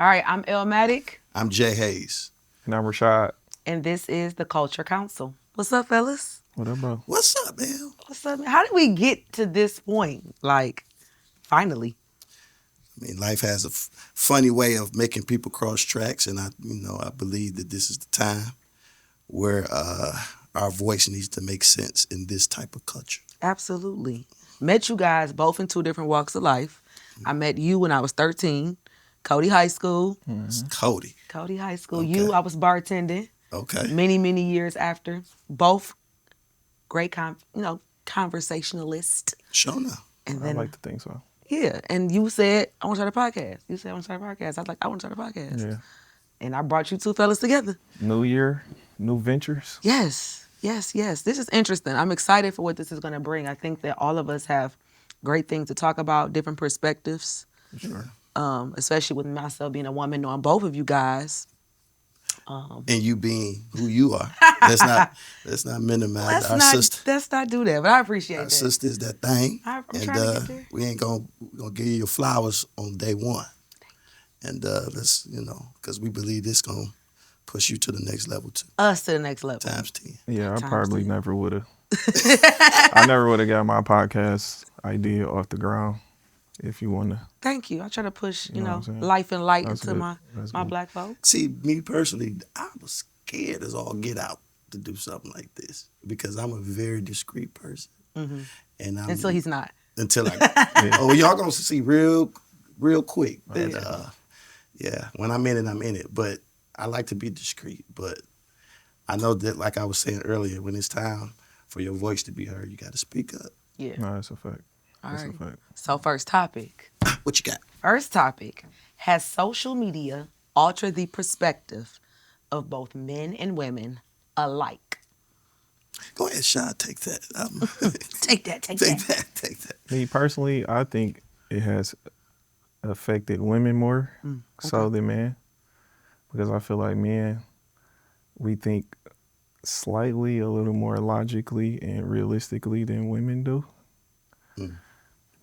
All right, I'm Elmatic. I'm Jay Hayes. And I'm Rashad. And this is the Culture Council. What's up, fellas? What up, bro? What's up, man? What's up? How did we get to this point? Like, finally. I mean, life has a funny way of making people cross tracks, and I believe that this is the time where our voice needs to make sense in this type of culture. Absolutely. Met you guys both in two different walks of life. I met you when I was 13, Cody High School. It's Cody. Cody High School. Okay. You, I was bartending. Okay. Many, many years after. Both great, conversationalist. Sure enough. And I then, like to think so. yeah, and you said, I want to start a podcast. You said, I want to start a podcast. I was like, I want to start a podcast. Yeah. And I brought you two fellas together. New year, new ventures. Yes. This is interesting. I'm excited for what this is going to bring. I think that all of us have great things to talk about, different perspectives. For sure. Especially with myself being a woman, knowing both of you guys. And you being who you are. Let's not minimize our sister. Let's not do that, but I appreciate Our that. sister is that thing. I'm and trying to get there. we ain't gonna give you your flowers on day one. And let's, because we believe this gonna push you to the next level too. Us to the next level. Times 10. Yeah, I Times probably 10. never would have. I never would have got my podcast idea off the ground. If you want to. Thank you. I try to push, You know what I'm saying? life and light That's into good. my Good. black folks. See, me personally, I was scared as all get out to do something like this because I'm a very discreet person. Mm-hmm. And Until he's not. Until y'all gonna see real quick that when I'm in it, I'm in it. But I like to be discreet. But I know that, like I was saying earlier, when it's time for your voice to be heard, you got to speak up. Yeah. No, that's a fact. All That's right. a fact. So first topic. What you got? First topic. Has social media altered the perspective of both men and women alike? Go ahead, Sean. Take that. Take that. Take that. Me personally, I think it has affected women more so than men. Because I feel like men, we think slightly a little more logically and realistically than women do.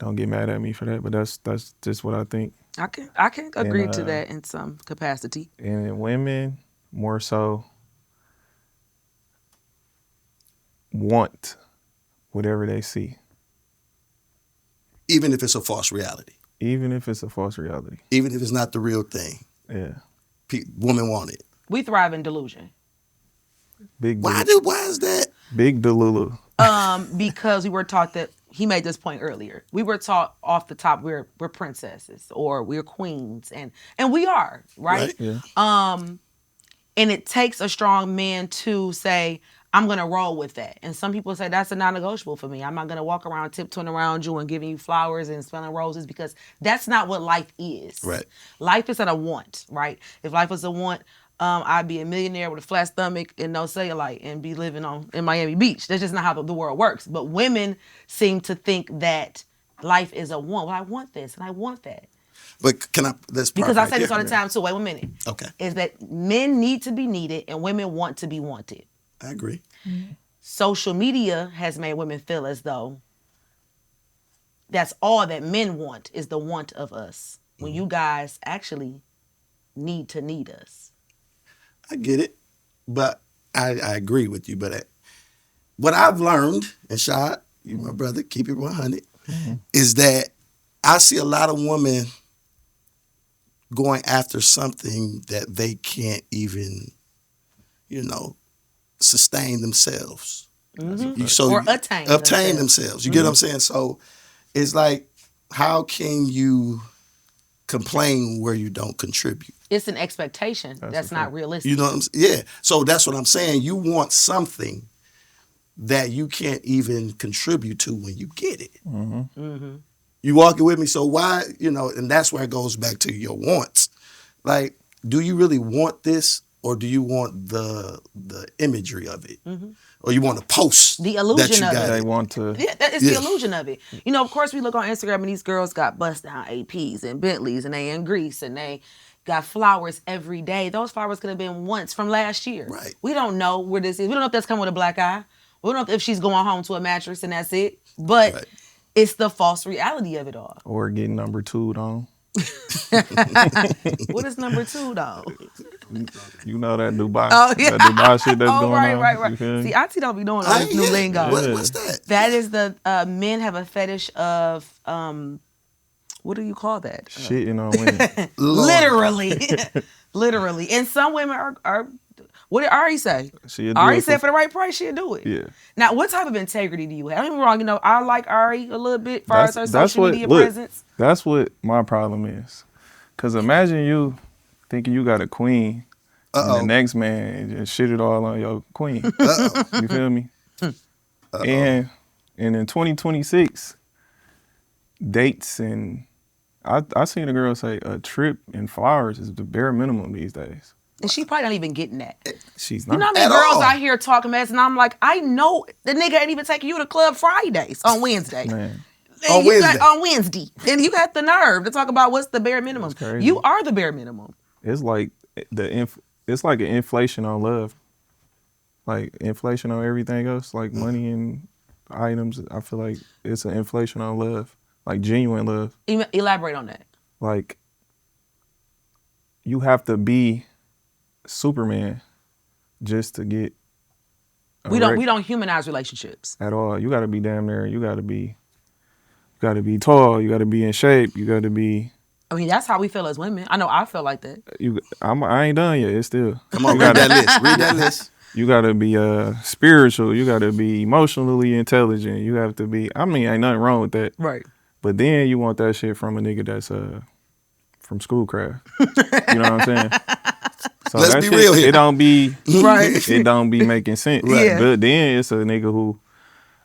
Don't get mad at me for that, but that's just what I think. I can agree And, to that in some capacity. And women more so want whatever they see, Even if it's a false reality. even if it's a false reality. Even if it's not the real thing. Yeah. Women want it. We thrive in delusion. Why is that? Big Delulu. Because we were taught that, he made this point earlier, we were taught off the top we're princesses or we're queens, and we are, right? Yeah. And it takes a strong man to say, I'm going to roll with that. And some people say that's a non-negotiable for me. I'm not going to walk around tiptoeing around you and giving you flowers and smelling roses, because that's not what life is. Right. Life is not a want, right? If life was a want, I'd be a millionaire with a flat stomach and no cellulite and be living in Miami Beach. That's just not how the world works. But women seem to think that life is a want. Well, I want this and I want that. But let's Because I say right this all there. the time too. Wait 1 minute. Okay. Is that men need to be needed and women want to be wanted. I agree. Social media has made women feel as though that's all that men want, is the want of us, when you guys actually need to need us. I get it. But I agree with you. But what I've learned, and Shad, you my brother, keep it 100, is that I see a lot of women going after something that they can't even, sustain themselves. Or attain themselves. You get what I'm saying? So it's like, how can you complain where you don't contribute? It's an expectation that's not realistic. You know what I'm saying? Yeah. So that's what I'm saying. You want something that you can't even contribute to when you get it. You walking with me? So why, and that's where it goes back to your wants. Like, do you really want this, or do you want the imagery of it? Or you want to post The illusion that you of got it. They want to. Yeah, it's the illusion of it. Of course, we look on Instagram and these girls got bust down APs and Bentleys and they in Greece and they got flowers every day. Those flowers could have been once from last year. Right. We don't know where this is. We don't know if that's coming with a black eye. We don't know if she's going home to a mattress and that's it. But Right. it's the false reality of it all. Or getting number 2'd on. What is number 2 though? You know that Dubai, Oh yeah. that Dubai shit that's Oh going right, on. right, You right. feel See, me? Auntie don't be knowing all I this ain't new hear. lingo. What's that? That is the men have a fetish of what do you call that? Shitting on women. Lord. Literally, literally. And some women are. What did Ari say? She'll do Ari it said for the right price, she'll do it. Yeah. Now, what type of integrity do you have? Don't get me wrong. You know, I like Ari a little bit as far as her That's social what. media Look, presence. that's what my problem is. Cause imagine you thinking you got a queen, and the next man just shit it all on your queen. You feel me? And in 2026, dates and I seen a girl say a trip and flowers is the bare minimum these days. And she probably not even getting that. She's You know how not. many At girls all. out here talking mess, and I'm like, I know the nigga ain't even taking you to club Fridays on Wednesday. Man, And On you Wednesday. on Wednesday. And you got the nerve to talk about what's the bare minimum. That's crazy. You are the bare minimum. it's like it's like an inflation on love. Like inflation on everything else, like money and items. I feel like it's an inflation on love, like genuine love. Elaborate on that. Like you have to be Superman just to get. We don't humanize relationships. At all. You got to be damn near. You got to be tall. You got to be in shape. You got to be. I mean, that's how we feel as women. I know I feel like that. I ain't done yet. It's still. Come on, read that list. Read that list. You got to be spiritual. You got to be emotionally intelligent. You have to be. I mean, ain't nothing wrong with that. Right. But then you want that shit from a nigga that's from Schoolcraft. You know what I'm saying? So Let's that be shit, real here. It don't be Right. It don't be making sense. Right. Yeah. But then it's a nigga who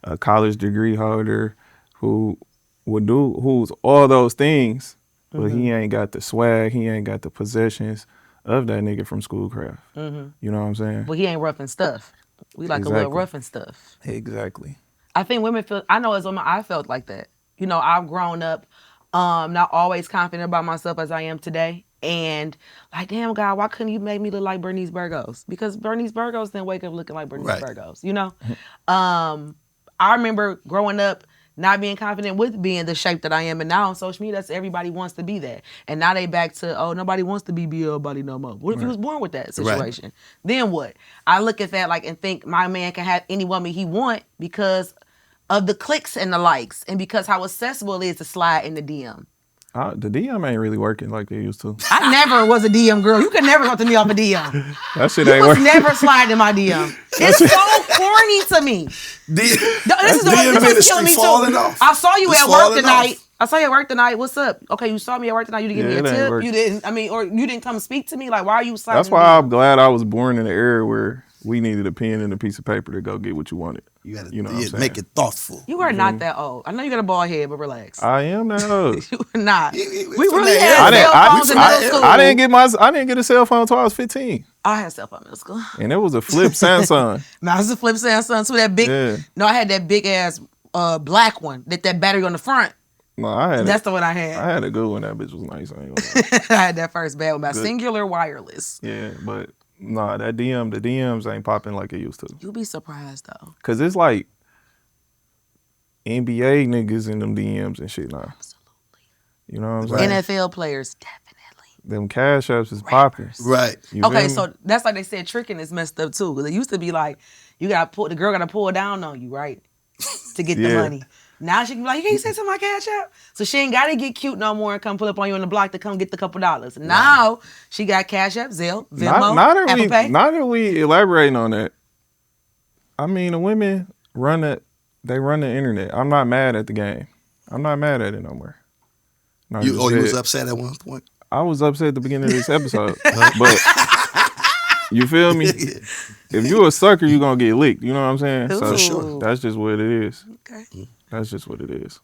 a college degree holder who who's all those things, but he ain't got the swag, he ain't got the possessions of that nigga from Schoolcraft. You know what I'm saying? But he ain't rough and stuff. We like a little Exactly. rough and stuff. Exactly. I think women feel, I know as women, I felt like that. You know, I've grown up not always confident about myself as I am today. And like, damn, God, why couldn't you make me look like Bernice Burgos? Because Bernice Burgos didn't wake up looking like Bernice Right. Burgos, you know? I remember growing up not being confident with being the shape that I am. And now on social media, that's everybody wants to be that. And now they back to, oh, nobody wants to be BL body no more. What if you was born with that situation? Then what? I look at that like and think my man can have any woman he want because of the clicks and the likes and because how accessible it is to slide in the DM. The DM ain't really working like they used to. I never was a DM girl. You could never go to me off a DM. That shit You ain't was working. never slide in my DM. It's so corny to me. This is DM what's killing me ministry falling too. off. I saw you It's at work falling tonight. off. I saw you at work tonight. What's up? Okay, you saw me at work tonight. You didn't Yeah, give me it a ain't tip. working. You didn't. I mean, or you didn't come speak to me. Like, why are you sliding? That's why I'm glad I was born in an era where we needed a pen and a piece of paper to go get what you wanted. You gotta You know what I'm saying? make it thoughtful. You are not that old. I know you got a bald head, but relax. I am that old. You are not. We We from really that had era. cell phones in middle school. I didn't get a cell phone until I was 15. I had cell phone in middle school. And it was a flip Samsung. Now it's a flip Samsung too. That big. Yeah. No, I had that big ass black one. That battery on the front. No, I had That's the one I had. I had a good one. That bitch was nice. I ain't gonna lie. I had that first bad one, about Good. Singular Wireless. Yeah, but nah, the DMs ain't popping like it used to. You'll be surprised though. Cause it's like NBA niggas in them DMs and shit now. Absolutely. You know what I'm saying? NFL players, definitely. Them cash apps is popping. Right. You feel Okay, me? so that's like they said, tricking is messed up too. Because it used to be like, the girl gotta pull down on you, right? To get the Yeah. money. Now she can be like, you can't say something my cash app. So she ain't gotta get cute no more and come pull up on you on the block to come get the couple dollars. Now she got Cash App, Zelle, Venmo, Apple Pay. Now that we elaborating on that, I mean the women they run the internet. I'm not mad at the game. I'm not mad at it no more. No, You was said- upset at one point? I was upset at the beginning of this episode, but you feel me? If you a sucker, you gonna get licked. You know what I'm saying? Ooh. So For sure. that's just what it is. Okay. That's just what it is.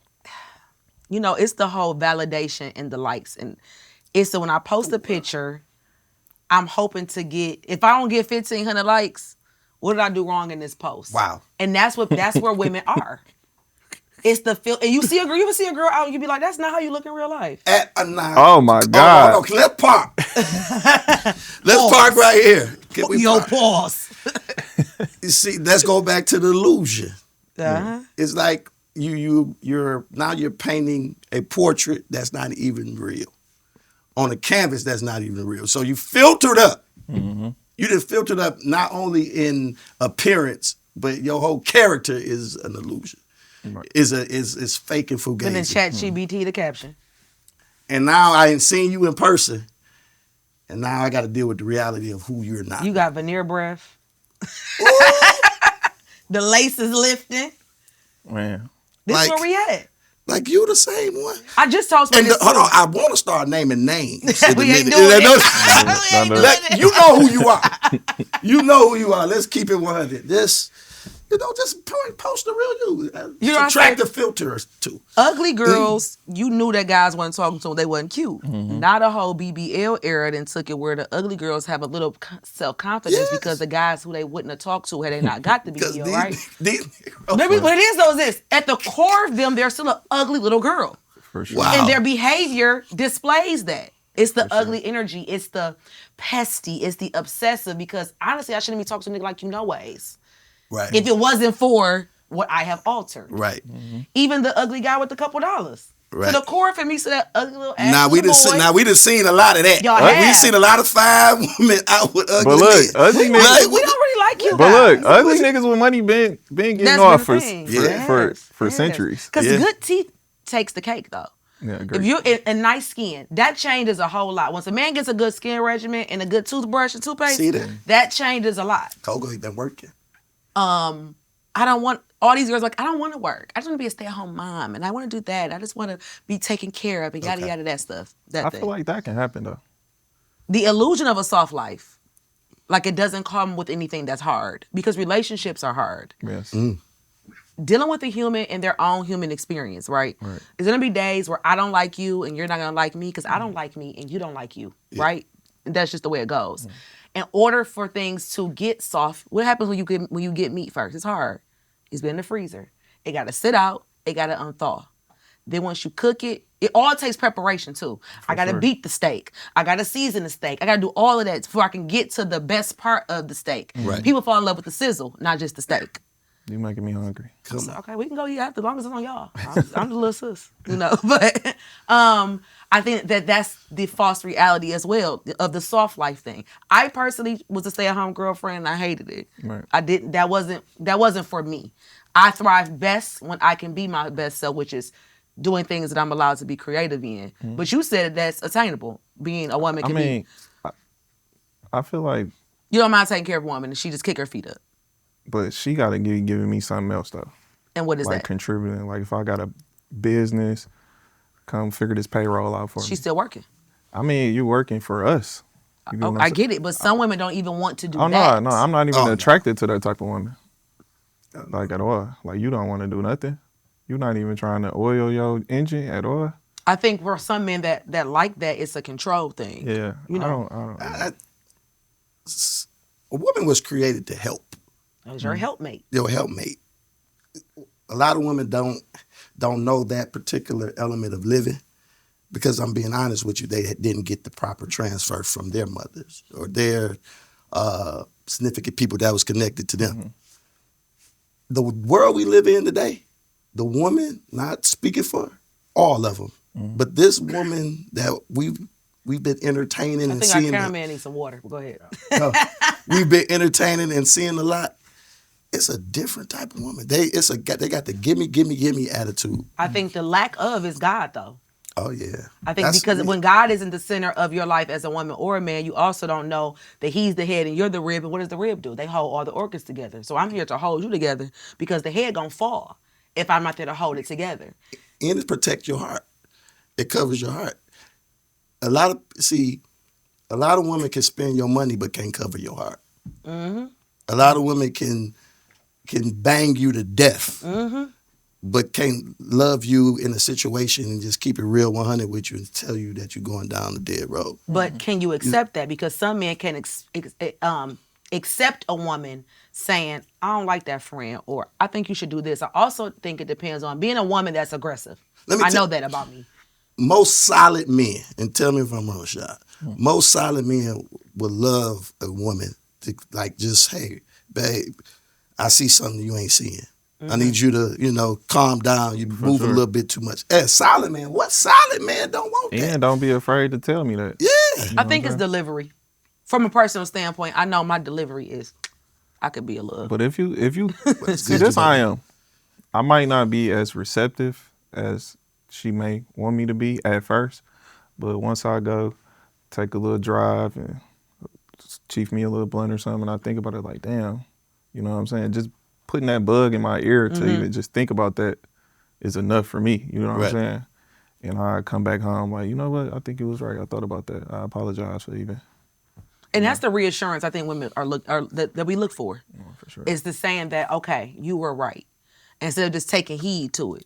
You know, it's the whole validation and the likes. And it's so when I post a picture, I'm hoping to get, if I don't get 1,500 likes, what did I do wrong in this post? Wow. And that's where women are. It's the feel, and you ever see a girl out, and you be like, that's not how you look in real life. At a nine. Oh my God. Oh, let's park. Let's park right here. Can we Yo, park? pause. You see, let's go back to the illusion. Uh-huh. It's like you're painting a portrait that's not even real. on a canvas that's not even real. So you filtered up. Mm-hmm. You done filtered up not only in appearance, but your whole character is an illusion. Right. Is fake and Then in fugazi. chat GBT the caption. And now I ain't seen you in person. And now I got to deal with the reality of who you're not. You got veneer breath. The lace is lifting. Man. This Like- where we at. Like you the same one. I just told somebody And this hold too. on, I want to start naming names. We ain't doing Let- it. We ain't doing let- it. you know who you are. You know who you are. Let's keep it 100. Just post the real you. You know what I'm Subtract the saying? filters too. Ugly girls, you knew that guys wasn't talking to them. They wasn't cute. Not a whole BBL era then took it where the ugly girls have a little self-confidence Yes. because the guys who they wouldn't have talked to had they not got the Because BBL, right? these What it is though is this. At the core of them, they're still an ugly little girl. For sure. Wow. And their behavior displays that. It's the ugly energy. It's the pesty. It's the obsessive. Because honestly, I shouldn't be talking to a nigga like you no ways. right. If it wasn't for what I have altered. right. Even the ugly guy with a couple dollars. Right. To the core for me, so that ugly little ass Now we little just boy. now we just seen a lot of that. Y'all We have. seen a lot of fine women out with ugly But look, men. ugly Like, niggas. We don't really like you But guys. look, ugly niggas with money been getting That's off been for the thing. for centuries. Because Yeah. good teeth takes the cake, though. Yeah, If agree. you're in nice skin, that changes a whole lot. Once a man gets a good skin regimen and a good toothbrush and toothpaste, See that? that changes a lot. Coco ain't been working. I don't want all these girls like, I don't want to work. I just want to be a stay-at-home mom, and I want to do that. I just want to be taken care of and yada Okay. yada that stuff. That I thing. feel like that can happen though. The illusion of a soft life, like it doesn't come with anything that's hard because relationships are hard. Yes. Dealing with a human in their own human experience, right? Right. There's gonna be days where I don't like you and you're not gonna like me because I don't like me and you don't like you, right? And that's just the way it goes. In order for things to get soft, what happens when you get meat first? It's hard. It's been in the freezer. It gotta sit out. It gotta unthaw. Then once you cook it, it all takes preparation too. I gotta sure. beat the steak. I gotta season the steak. I gotta do all of that before I can get to the best part of the steak. Right. People fall in love with the sizzle, not just the steak. You making me hungry. Come So, on. okay, we can go eat after, as long as it's on y'all. I'm the little sis, you know. But I think that that's the false reality as well of the soft life thing. I personally was a stay-at-home girlfriend, and I hated it. Right. I didn't. That wasn't for me. I thrive best when I can be my best self, which is doing things that I'm allowed to be creative in. But you said that's attainable. Being a woman I can mean, be. I feel like, You don't mind taking care of a woman, and she just kick her feet up. but she got to be giving me something else though. And what is Like that? contributing. Like if I got a business, come figure this payroll out for me. She's still working. I mean, you working for us. You know Oh, what I'm I saying? get it, but some women don't even want to do Oh that. no, I'm not even Oh, no. attracted to that type of woman. Like at all. Like you don't want to do nothing. You're not even trying to oil your engine at all. I think for some men that like that, it's a control thing. Yeah. You know. I don't. A woman was created to help. That was your helpmate. Your helpmate. A lot of women don't know that particular element of living because I'm being honest with you, they didn't get the proper transfer from their mothers or their significant people that was connected to them. The world we live in today, the woman, not speaking for all of them, but this woman that we've been entertaining I and think our seeing. cameraman needs some water. Go ahead. We've been entertaining and seeing a lot. It's a different type of woman. They got the gimme attitude. I think the lack of is God, though. Oh yeah. I think because when God isn't the center of your life as a woman or a man, you also don't know that He's the head and you're the rib. And what does the rib do? They hold all the organs together. So I'm here to hold you together because the head gonna fall if I'm not there to hold it together. and it protects your heart. It covers your heart. A lot of women can spend your money but can't cover your heart. Mm-hmm. A lot of women can bang you to death, Mm-hmm. but can't love you in a situation and just keep it real 100 with you and tell you that you're going down the dead road. But can you accept that? Because some men can accept a woman saying, I don't like that friend, or I think you should do this. I also think it depends on being a woman that's aggressive. Let me I tell- know that about me. Most solid men, and tell me if I'm wrong, Rashad, most solid men would love a woman to like just, hey, babe, I see something you ain't seeing. I need you to, calm down. You move a sure. little bit too much. Solid man. What solid man don't want that? And don't be afraid to tell me that. Yeah. I think it's delivery. From a personal standpoint, I know my delivery is, I could be a little. But if you see good this, you I know. am. I might not be as receptive as she may want me to be at first, but once I go take a little drive and chief me a little blunt or something, I think about it like, damn, you know what I'm saying? Just putting that bug in my ear to even just think about that is enough for me. You know what Right. I'm saying? And I come back home like, you know what? I think it was right. I thought about that. I apologize for even. And that's the reassurance I think women are that we look for. For sure. Is the saying that, okay, you were right. Instead of just taking heed to it.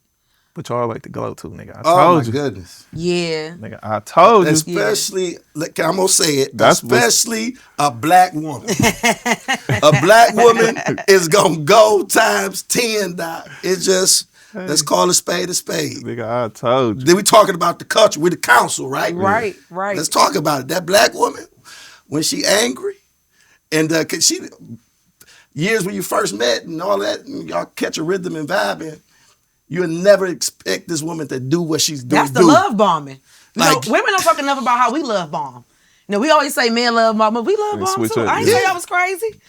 But y'all like to gloat too, nigga. I Oh told my you. goodness. Yeah. Nigga, I told you. Especially, look, I'm gonna say it. That's especially a black woman. A black woman is gonna go times 10. Doc. It's just let's call a spade a spade. Nigga, I told you. Then we talking about the culture. We're the council, right? Right. Let's talk about it. That black woman, when she angry, and 'cause she years when you first met and all that, and y'all catch a rhythm and vibing, you'll never expect this woman to do what she's doing. That's the love bombing. Like- Women don't talk enough about how we love bomb. We always say men love bomb, but we love bomb switch too. up, I ain't yeah. say I was crazy.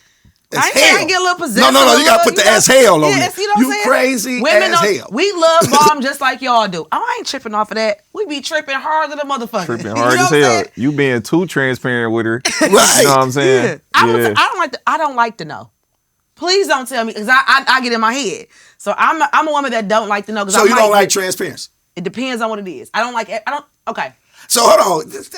As I ain't say I hell. get a little possessive. No, you gotta put the as hell on yeah, it. You know what I'm saying? Crazy Women as don't- hell. We love bomb just like y'all do. I ain't tripping off of that. We be tripping harder than motherfuckers. Tripping You hard know as what I'm hell. saying? You being too transparent with her. Right. You know what I'm saying? Yeah. I don't like to know. Please don't tell me, because I get in my head. So I'm a woman that don't like to know. So you don't like transparency. It depends on what it is. Okay. So hold on. This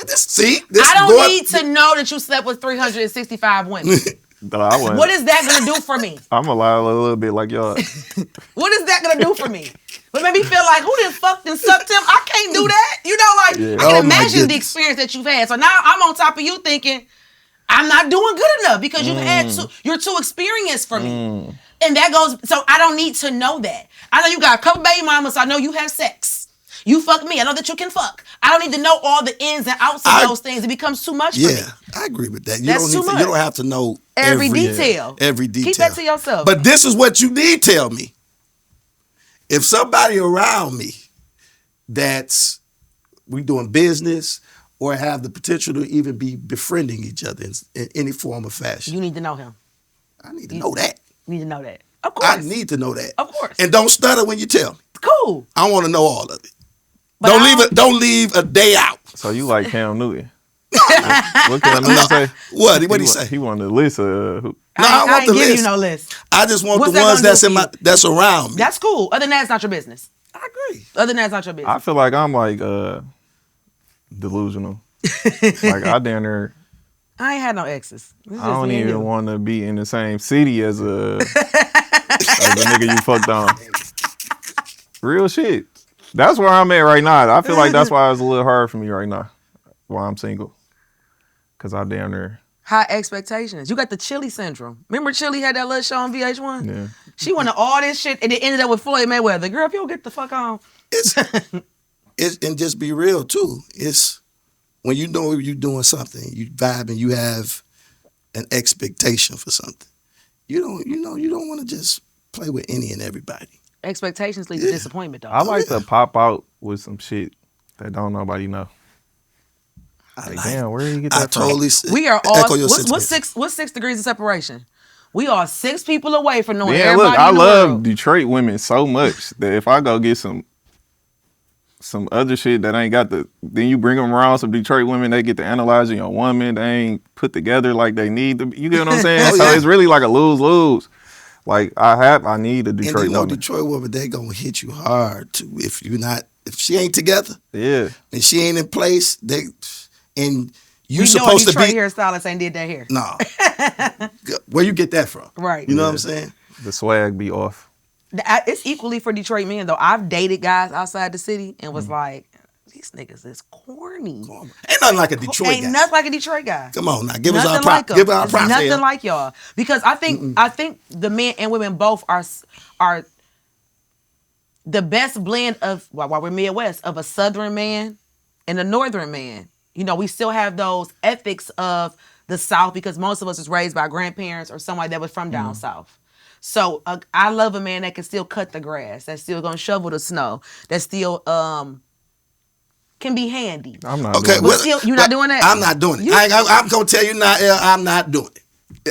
I don't need to know that you slept with 365 women. No, I wasn't. What is that gonna do for me? I'm gonna lie a little bit like y'all. What is that gonna do for me? What made me feel like, who done fucked and sucked him? I can't do that. Yeah. I Oh, can my imagine the goodness. experience that you've had. So now I'm on top of you thinking, I'm not doing good enough because you're too experienced for me. And that goes, so I don't need to know that. I know you got a couple baby mamas, so I know you have sex. You fuck me. I know that you can fuck. I don't need to know all the ins and outs of those things. It becomes too much for me. Yeah, I agree with that. That's too much. You don't have to know Every detail. Every detail. Keep that to yourself. But this is what you need to tell me. If somebody around me that's we doing business or have the potential to even be befriending each other in any form or fashion, You need to know him. I need to know that. You need to know that. Of course. I need to know that. Of course. And don't stutter when you tell me. Cool. I want to know all of it. But Don't leave a day out. So you like Cam Newton? What Cam Newton say? What'd he say? He wanted a list of who. No, I I want ain't the giving list. you no list. I just want What's the that ones gonna that's do in for my you? that's around me. That's cool. Other than that, it's not your business. I agree. Other than that, it's not your business. I feel like I'm like delusional. Like I down there. I ain't had no exes. This is I don't me and even you. want to be in the same city as a nigga you fucked on. Real shit. That's where I'm at right now. I feel like that's why it's a little hard for me right now while I'm single. Cause I down there. High expectations. You got the Chili syndrome. Remember Chili had that little show on VH1? Yeah. She wanted all this shit and it ended up with Floyd Mayweather. Girl, if you don't get the fuck on. It's and just be real too. It's when you know you're doing something, you vibe and you have an expectation for something. You don't want to just play with any and everybody. Expectations lead to disappointment, though. I like to pop out with some shit that don't nobody know. Like, damn, where did you get that I from? totally We are echo all your what's sentiments. 6 degrees of separation? We are 6 people away from knowing Yeah, everybody look, I in the love world. Detroit women so much that if I go get some other shit that ain't got then you bring them around some Detroit women, they get to analyzing your woman, they ain't put together like they need to. You get what I'm saying? Oh, So yeah. it's really like a lose-lose. Like I need a And Detroit woman. Detroit woman, they gonna hit you hard too. If she ain't together Yeah. and she ain't in place, you We know a supposed to Detroit be hairstylist ain't did that hair. no. Where you get that from? Right. You know what I'm saying? The swag be off. It's equally for Detroit men, though. I've dated guys outside the city and was like, these niggas is corny. Ain't nothing like a Detroit Ain't guy. nothing like a Detroit guy. Come on now, give us Nothing our props. like 'em. Give our It's props. nothing here. like y'all. Because I think the men and women both are the best blend of, while we're Midwest, of a Southern man and a Northern man. You know, we still have those ethics of the South because most of us was raised by grandparents or somebody that was from down South. So I love a man that can still cut the grass, that's still gonna shovel the snow, that still can be handy. I'm not Okay, doing But that. still, you're not doing that. I'm not doing it. You, I'm gonna tell you now, I'm not doing it.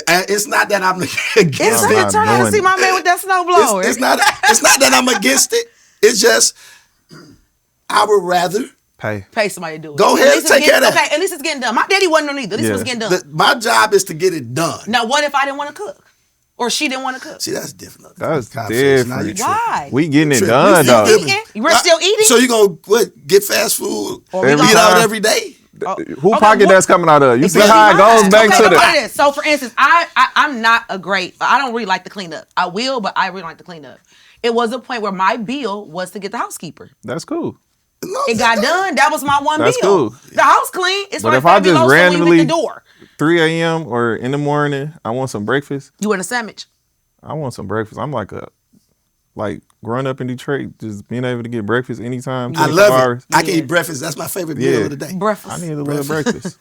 It's not that I'm it's against I'm like not it. turn out to doing see it. my man with that snowblower. It's not. It's not that I'm against it. It's just I would rather Pay somebody to do it. Go ahead At and least it's take care of getting- that. Okay, at least it's getting done. My daddy wasn't on either. At least it was Yeah. getting done. my job is to get it done. Now, what if I didn't want to cook? Or she didn't want to cook? See, that's different. That's Conversation. Now you different. tripping. Why? We getting it Trip. done, We Still though. eating? We're still eating? So you gonna what? Get fast food? Or we Eat gonna- out time. every day? Who Okay, pocket what- that's coming out of? You see Exactly how it right. goes back Okay, to so the. what it is. So for instance, I'm not a great. I don't really like to clean up. I will, but I really like to clean up. It was a point where my bill was to get the housekeeper. That's cool. No, It got done. That was my one That's bill. cool. The house clean. It's But right if I there just below, so when you randomly hit the door, 3 a.m. or in the morning, I want some breakfast. you want a sandwich. I want some breakfast. I'm like growing up in Detroit, just being able to get breakfast anytime. I 24 love hours. it. I can Yeah. eat breakfast. That's my favorite meal of the day. Breakfast. I need a little breakfast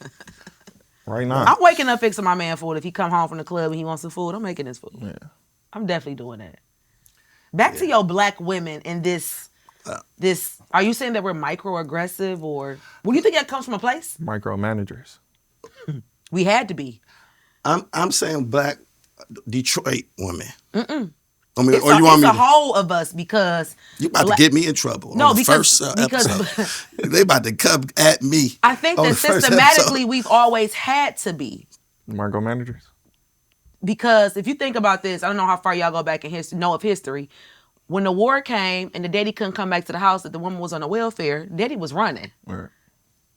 right now. I'm waking up fixing my man food. If he come home from the club and he wants some food, I'm making his food. Yeah. I'm definitely doing that. Back to your black women in this. Are you saying that we're microaggressive, or do you think that comes from a place? Micromanagers. We had to be. I'm saying black Detroit women. I mean, It's or you want me a to? whole of us because You about black- to get me in trouble. No, on the because- first because- episode. They about to come at me. I think on that the first systematically episode. we've always had to be. Micromanagers. Because if you think about this, I don't know how far y'all go back in history, know of history. When the war came and the daddy couldn't come back to the house, that the woman was on the welfare, daddy was running. Right.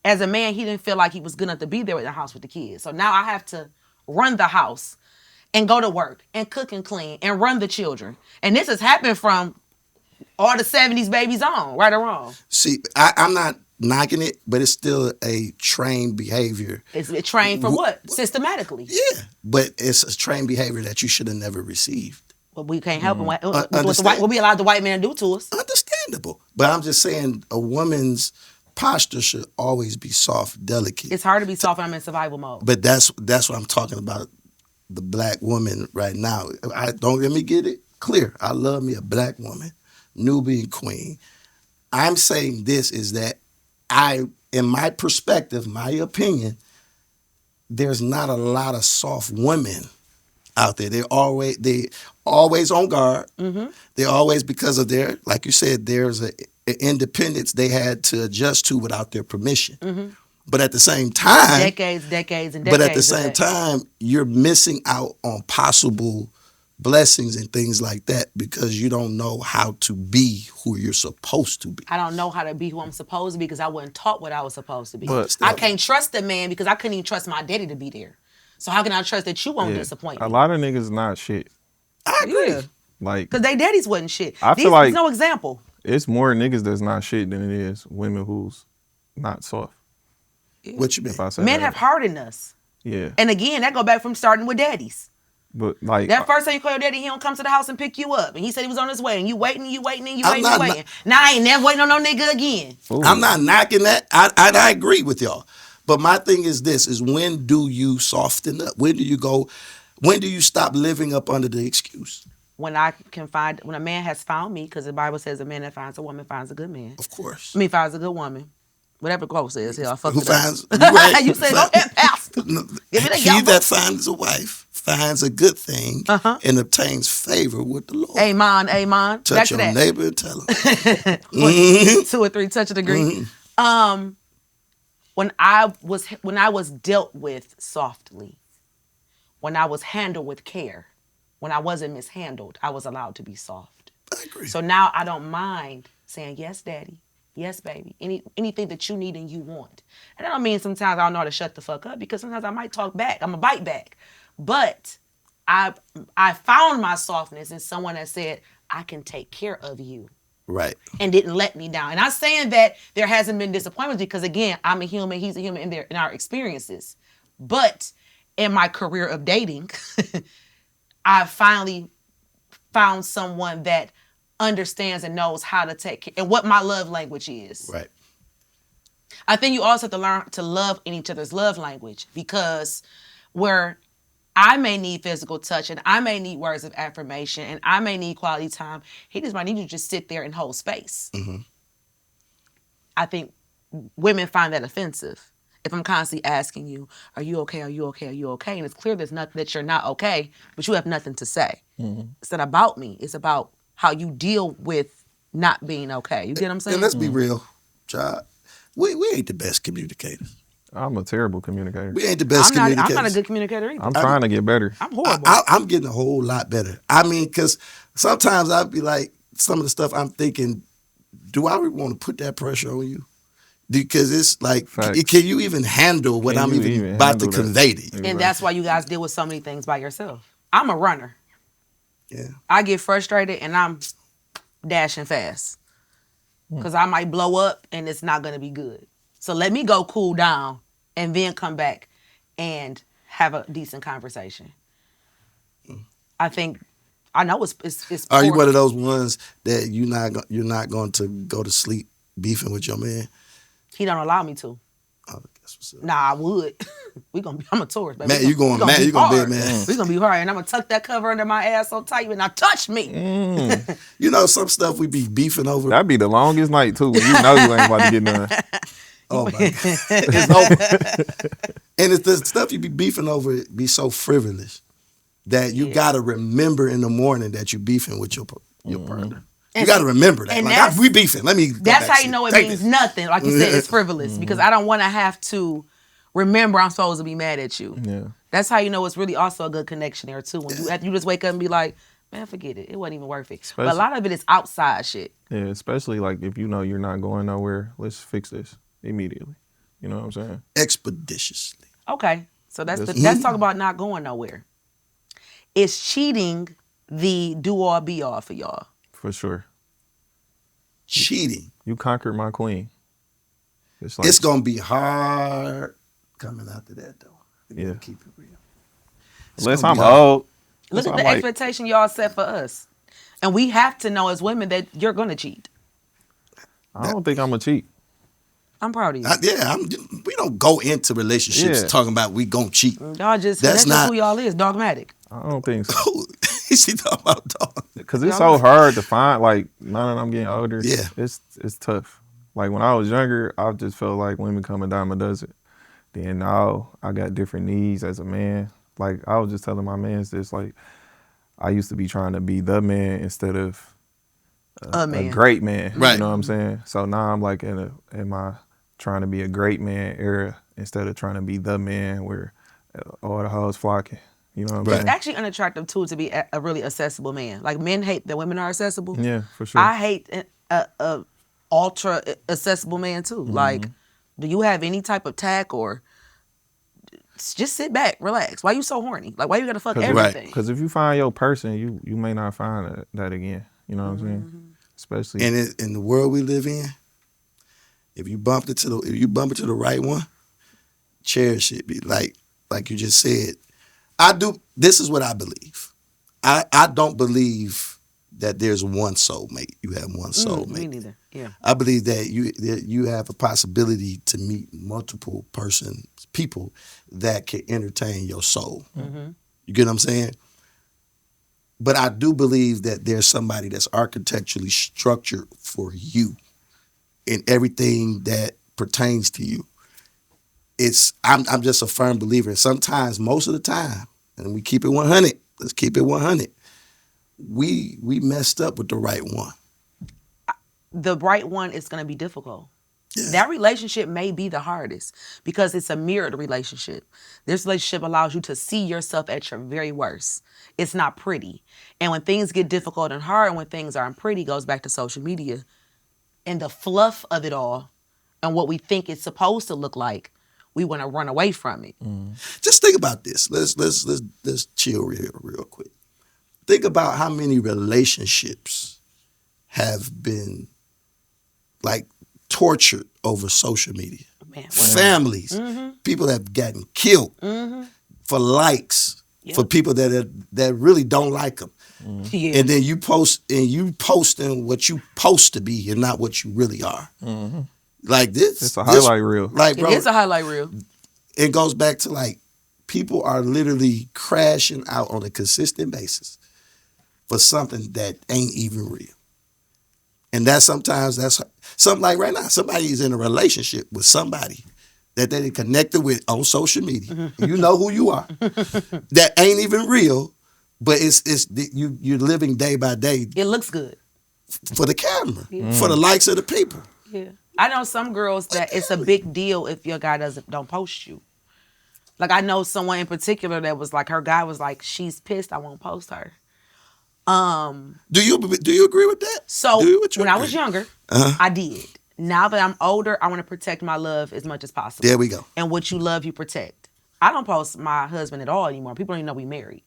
As a man, he didn't feel like he was good enough to be there in the house with the kids. So now I have to run the house and go to work and cook and clean and run the children. And this has happened from all the 70s babies on, right or wrong. See, I'm not knocking it, but it's still a trained behavior. It's trained for what? Systematically. Yeah, but it's a trained behavior that you should have never received. But we can't help what Understand. we allowed the white man to do to us. Understandable. But I'm just saying a woman's posture should always be soft, delicate. It's hard to be soft when I'm in survival mode. But that's what I'm talking about. The black woman right now. Don't let me get it clear. I love me a black woman, Nubian queen. I'm saying this is that in my perspective, my opinion, there's not a lot of soft women out there. They're always on guard. Mm-hmm. They're always, because of their, like you said, there's an independence they had to adjust to without their permission. Mm-hmm. But at the same time, decades and decades. But at the same time, you're missing out on possible blessings and things like that because you don't know how to be who you're supposed to be. I don't know how to be who I'm supposed to be because I wasn't taught what I was supposed to be. But- I can't trust the man because I couldn't even trust my daddy to be there. So how can I trust that you won't disappoint me? A lot of niggas not shit. I agree. Yeah. Like, Because they daddies wasn't shit. I feel like- There's no example. it's more niggas that's not shit than it is women who's not soft. What you mean? If I say Men that. have heart in us. Yeah. And again, that go back from starting with daddies. But like, That first time you call your daddy, he don't come to the house and pick you up. And he said he was on his way. And you waiting, I'm waiting. not- Now I ain't never waiting on no nigga again. ooh, I'm not knocking that. I agree with y'all. But my thing is this, is when do you soften up? When do you stop living up under the excuse? When when a man has found me, because the Bible says a man that finds a woman finds a good man. Of course. I mean, finds a good woman. Whatever the quote says. Hell, I fucked Who it up. finds, you right. You said, go ahead, pastor. Give me the He yellow. that finds a wife finds a good thing and obtains favor with the Lord. Amen. Back Touch to your that. neighbor and tell him. 2 or 3 touch and agree. When I was dealt with softly, when I was handled with care, when I wasn't mishandled, I was allowed to be soft. I agree. So now I don't mind saying, yes, daddy. Yes, baby. Anything that you need and you want. And that don't mean sometimes I don't know how to shut the fuck up because sometimes I might talk back. I'm a bite back. But I found my softness in someone that said, I can take care of you. Right. And didn't let me down. And I'm saying that there hasn't been disappointments because again, I'm a human, he's a human in our experiences. But in my career of dating, I finally found someone that understands and knows how to take care and what my love language is. Right. I think you also have to learn to love in each other's love language because where I may need physical touch and I may need words of affirmation and I may need quality time. He just might need you to just sit there and hold space. Mm-hmm. I think women find that offensive. If I'm constantly asking you, are you okay? Are you okay? Are you okay? And it's clear there's nothing that you're not okay, but you have nothing to say. It's not about me. It's about how you deal with not being okay. You get what I'm saying? And let's be real, child. We ain't the best communicators. I'm a terrible communicator. We ain't the best communicators. I'm not a good communicator either. I'm trying to get better. I'm horrible. I'm getting a whole lot better. I mean, because sometimes I'd be like, some of the stuff I'm thinking, do I really want to put that pressure on you? Because it's like, Facts. can you even handle what Can I'm you even even about to handle that? convey to you? And Right. that's why you guys deal with so many things by yourself. I'm a runner. Yeah. I get frustrated and I'm dashing fast. Because I might blow up and it's not going to be good. So let me go cool down and then come back and have a decent conversation. I think, I know it's Are you poor. one of those ones that you're not going to go to sleep beefing with your man? He don't allow me to. Oh, that's what's up. Nah, I would. I'm a tourist, baby. Man, you going mad? You gonna be man? We're going to be hard. And I'm going to tuck that cover under my ass so tight and not touch me. You know, some stuff we be beefing over. That'd be the longest night too. When you know you ain't about to get done. Oh my God. It's over. And it's the stuff you be beefing over, it be so frivolous that you gotta remember in the morning that you beefing with your partner. You gotta remember that. and Like, that's- we beefing. Let me. Go That's back how to you know it Take means this. nothing. Like you said, it's frivolous because I don't want to have to remember I'm supposed to be mad at you. Yeah. That's how you know it's really also a good connection there too. When you just wake up and be like, man, forget it. It wasn't even worth it. But a lot of it is outside shit. Yeah, especially like if you know you're not going nowhere, let's fix this immediately. You know what I'm saying? Expeditiously. Okay. So let's talk about not going nowhere. Is cheating the do all be all for y'all? For sure. Cheating. You conquered my queen. It's like It's gonna be hard coming after that though. We Yeah. gotta keep it real. It's unless gonna I'm be hard. old. Look That's at why the I'm like, expectation y'all set for us. And we have to know as women that you're gonna cheat. I don't think I'm a cheat. I'm proud of you. We don't go into relationships Yeah. talking about we gonna cheat. Y'all just That's that's just not- who y'all is, dogmatic. I don't think so. She talking about dog. Because it's so hard to find, like, now that I'm getting older, Yeah. it's tough. Like, when I was younger, I just felt like women come a dime a dozen. Then now I got different needs as a man. Like, I was just telling my mans this, like, I used to be trying to be the man instead of A man. a great man. Right. You know what I'm saying? So now I'm like in my trying to be a great man era instead of trying to be the man where all the hoes flocking. You know what I'm Right. saying? It's actually unattractive too to be a really accessible man. Like men hate that women are accessible. Yeah, for sure. I hate a ultra accessible man too. Like, do you have any type of tact or just sit back, relax? Why you so horny? Like, why you gotta fuck everything? Because if you find your person, you may not find that again. You know what I'm saying? Especially And in the world we live in, if you bump into the right one, cherish it. Be like you just said. This is what I believe. I don't believe that there's one soulmate. You have one soulmate. Me neither. Yeah. I believe that you have a possibility to meet multiple people that can entertain your soul. You get what I'm saying? But I do believe that there's somebody that's architecturally structured for you in everything that pertains to you. I'm just a firm believer. Sometimes, most of the time, and we keep it 100. Let's keep it 100. We messed up with the right one. The right one is gonna be difficult. Yeah. That relationship may be the hardest because it's a mirrored relationship. This relationship allows you to see yourself at your very worst. It's not pretty. And when things get difficult and hard and when things aren't pretty, goes back to social media and the fluff of it all and what we think it's supposed to look like, we want to run away from it. Just think about this. Let's chill real quick. Think about how many relationships have been like tortured over social media. Man, what? Families, people have gotten killed for likes, for people that really don't like them. Yeah. And then you posting what you supposed to be and not what you really are. Like this. it's a highlight reel. Like, bro, It is a highlight reel. it goes back to like people are literally crashing out on a consistent basis for something that ain't even real. And that's something like right now, somebody is in a relationship with somebody that they connected with on social media. You know who you are. That ain't even real, but you're living day by day. It looks good for the camera, for the likes of the people. Yeah, I know some girls that it's a big deal if your guy don't post you. Like I know someone in particular that was like, her guy was like, she's pissed I won't post her. Do you agree with that? So when I was younger, I did. Now that I'm older, I want to protect my love as much as possible. There we go. And what you love, you protect. I don't post my husband at all anymore. People don't even know we married.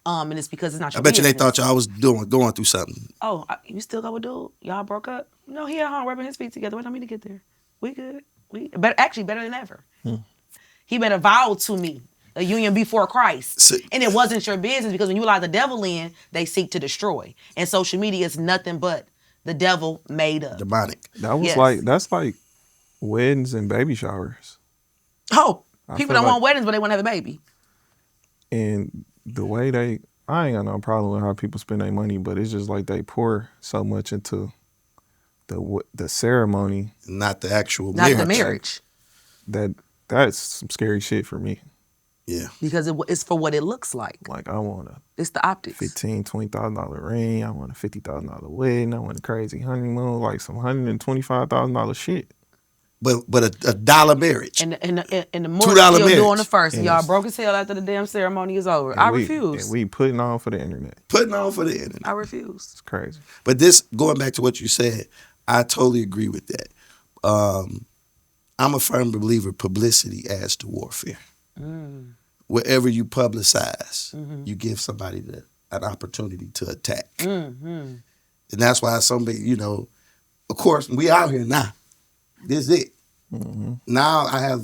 And it's because it's not your I bet you they business. thought y'all was going through something. Oh, you still go with dude? Y'all broke up? No, he at home rubbing his feet together. Wait on me to get there. We good. Actually better than ever. He made a vow to me, a union before Christ. And it wasn't your business because when you allow the devil in, they seek to destroy. And social media is nothing but the devil made up. Demonic. That's like weddings and baby showers. Oh, people don't want weddings, but they want to have a baby. And the way I ain't got no problem with how people spend their money, but it's just like they pour so much into the ceremony. Not the actual marriage. Not the marriage. That's some scary shit for me. Yeah. Because it's for what it looks like. Like I want it's the optics. $15,000-$20,000 ring. I want a $50,000 wedding. I want a crazy honeymoon, like some $125,000 shit. But a dollar marriage. And the more you'll do on the first. And y'all broke as hell after the damn ceremony is over. I refuse. And we putting on for the internet. I refuse. It's crazy. But this, going back to what you said, I totally agree with that. I'm a firm believer publicity adds to warfare. Wherever you publicize, you give somebody an opportunity to attack. And that's why somebody, of course, we out here now. This is it. Now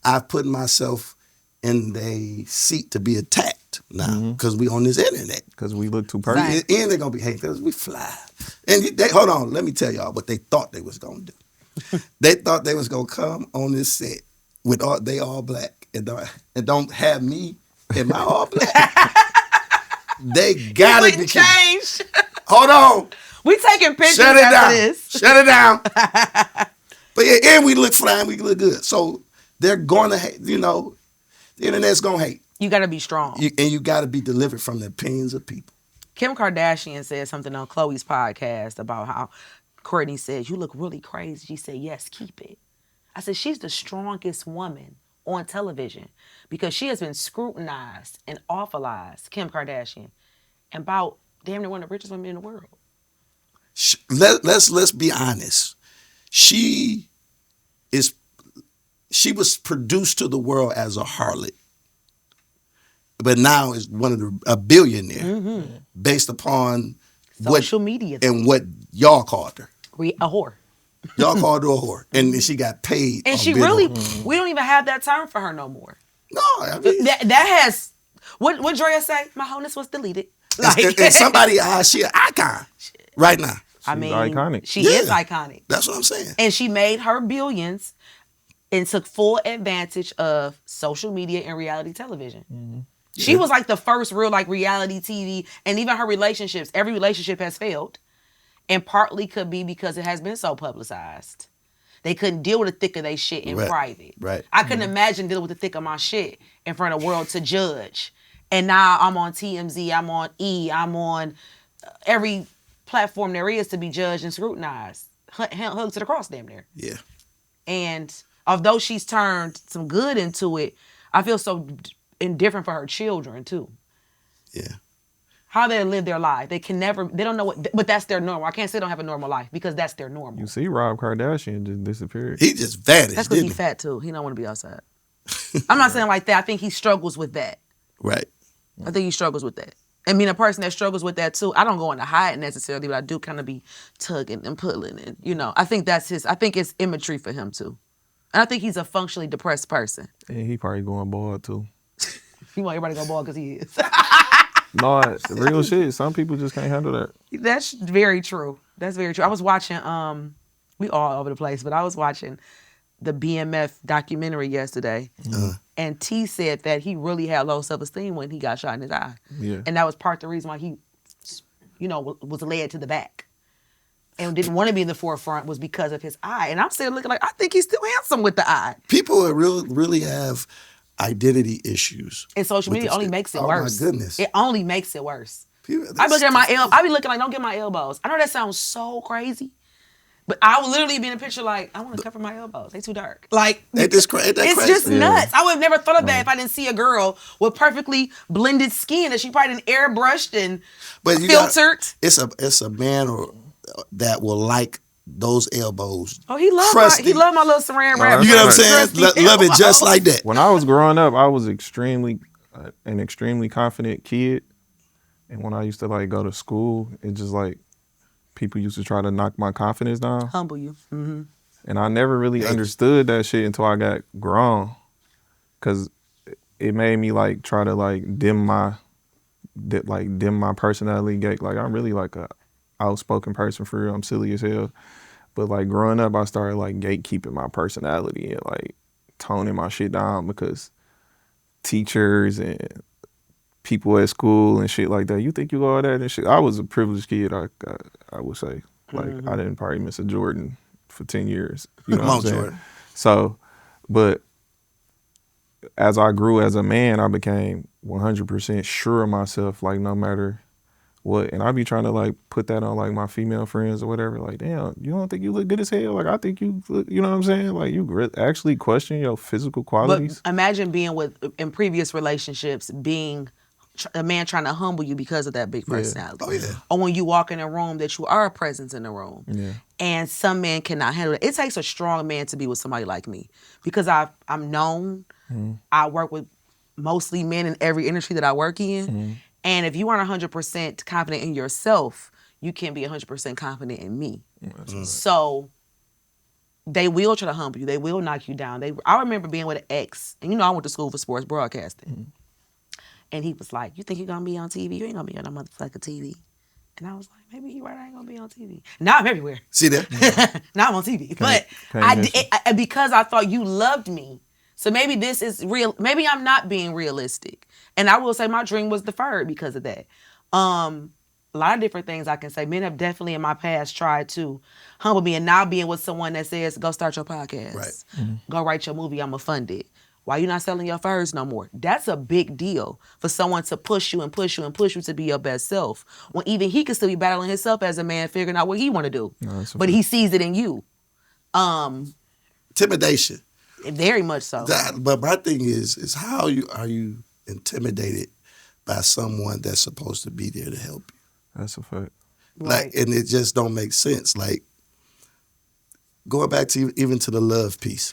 I've put myself in the seat to be attacked now because we on this internet. Because we look too perfect. And they're going to be hating because we fly. And hold on, let me tell y'all what they thought they was going to do. They thought they was going to come on this set with they all black and don't have me in my all black. They got to be changed. Hold on. We taking pictures after this. Shut it down. But yeah, and we look fine, we look good. So they're going to hate, the internet's going to hate. You got to be strong. And you got to be delivered from the opinions of people. Kim Kardashian said something on Khloe's podcast about how Kourtney says, you look really crazy. She said, yes, keep it. I said, she's the strongest woman on television because she has been scrutinized and awfulized, Kim Kardashian, about damn near one of the richest women in the world. Let's be honest. She was produced to the world as a harlot, but now is a billionaire based upon social media and what y'all called her. A whore. Y'all called her a whore, and she got paid. And she really, we don't even have that term for her no more. No, I mean that has what Drea say? My wholeness was deleted. In somebody's eyes, she an icon right now. I mean, iconic. She is iconic. That's what I'm saying. And she made her billions and took full advantage of social media and reality television. She was like the first real reality TV, and even her relationships. Every relationship has failed, and partly could be because it has been so publicized. They couldn't deal with the thick of their shit in private. Right. I couldn't imagine dealing with the thick of my shit in front of the world to judge. And now I'm on TMZ, I'm on E, I'm on every platform there is to be judged and scrutinized. Hugs to the cross, damn near. Yeah. And although she's turned some good into it, I feel so indifferent for her children too. Yeah. How they live their life. They don't know but that's their normal. I can't say they don't have a normal life because that's their normal. You see Rob Kardashian just disappeared. He just vanished. That's because he's fat too. He don't want to be outside. I'm not saying like that. I think he struggles with that. Right. I think he struggles with that. I mean, a person that struggles with that too, I don't go into hide necessarily, but I do kind of be tugging and pulling and, I think I think it's immature for him too. And I think he's a functionally depressed person. And he probably going bald tall too. You want everybody to go bald because he is. No, real shit. Some people just can't handle that. That's very true. That's very true. I was watching, we all over the place, but I was watching the BMF documentary yesterday, and T said that he really had low self-esteem when he got shot in his eye. Yeah. And that was part of the reason why he, was led to the back and didn't want to be in the forefront was because of his eye. And I'm still looking like, I think he's still handsome with the eye. People that really have identity issues. And social media only makes it worse. Oh, my goodness. It only makes it worse. People, I look at my I be looking like, don't get my elbows. I know that sounds so crazy, but I would literally be in a picture like, I want to cover my elbows. They too dark. Like, it's crazy. Just nuts. I would have never thought of that if I didn't see a girl with perfectly blended skin that she probably done airbrushed and filtered. It's a man that will like those elbows. Oh, he loved my little saran wrap. You know what I'm saying? Love it just like that. When I was growing up, I was an extremely confident kid. And when I used to like go to school, it just like people used to try to knock my confidence down. Humble you. Mm-hmm. And I never really understood that shit until I got grown. Cause it made me like try to like dim my personality gate. Like I'm really like a outspoken person for real. I'm silly as hell. But like growing up, I started like gatekeeping my personality and like toning my shit down because teachers and people at school and shit like that. You think you all that and shit? I was a privileged kid. I would say like I didn't probably miss a Jordan for 10 years. You know what I'm saying? Jordan. So, but as I grew as a man, I became 100% sure of myself. Like no matter what, and I be trying to like put that on like my female friends or whatever. Like, damn, you don't think you look good as hell? Like I think you look. You know what I'm saying? Like you actually question your physical qualities. But imagine being in previous relationships being a man trying to humble you because of that big personality. Oh, yeah. Or when you walk in a room that you are a presence in the room. Yeah. And some men cannot handle it. It takes a strong man to be with somebody like me because I'm known. I work with mostly men in every industry that I work in. And if you aren't 100% confident in yourself, you can't be 100% confident in me. So they will try to humble you. They will knock you down. I remember being with an ex, and I went to school for sports broadcasting. And he was like, you think you're going to be on TV? You ain't going to be on no motherfucking TV. And I was like, maybe you're right, I ain't going to be on TV. Now I'm everywhere. See that? Now I'm on TV. But because I thought you loved me. So maybe this is real. Maybe I'm not being realistic. And I will say my dream was deferred because of that. A lot of different things I can say. Men have definitely in my past tried to humble me. And now being with someone that says, go start your podcast. Right. Go write your movie, I'm going to fund it. Why you not selling your furs no more? That's a big deal for someone to push you and push you and push you to be your best self. When even he can still be battling himself as a man, figuring out what he want to do. No, but he sees it in you. Intimidation. Very much so. But my thing is how are you intimidated by someone that's supposed to be there to help you? That's a fact. Like, and it just don't make sense. Like, going back to even to the love piece.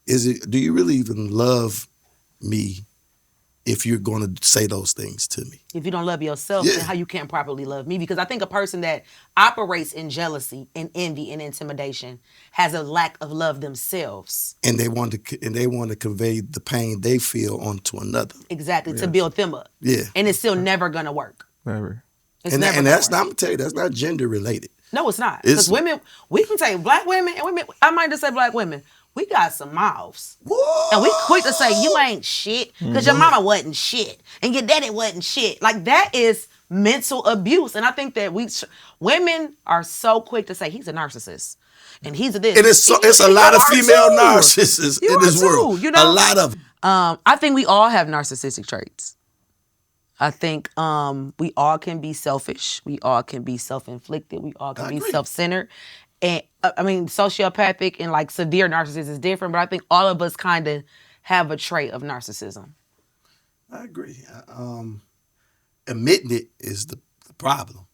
Do you really even love me if you're going to say those things to me? If you don't love yourself, then how you can't properly love me? Because I think a person that operates in jealousy and envy and intimidation has a lack of love themselves. And they want to convey the pain they feel onto another. Exactly, to build them up. Yeah. And it's still never going to work. Never. And that's not, I'm going to tell you, that's not gender related. No, it's not. Because women, we can take black women and women, I might just say black women, we got some mouths. Whoa. And we quick to say, you ain't shit, because your mama wasn't shit, and your daddy wasn't shit. Like, that is mental abuse. And I think that women are so quick to say, he's a narcissist. And he's a this. And it's a lot of female narcissists in this world. You know? A lot of them. I think we all have narcissistic traits. I think we all can be selfish. We all can be self-inflicted. We all can be self-centered. And I mean, sociopathic and like severe narcissism is different, but I think all of us kind of have a trait of narcissism. I agree. Admitting it is the problem.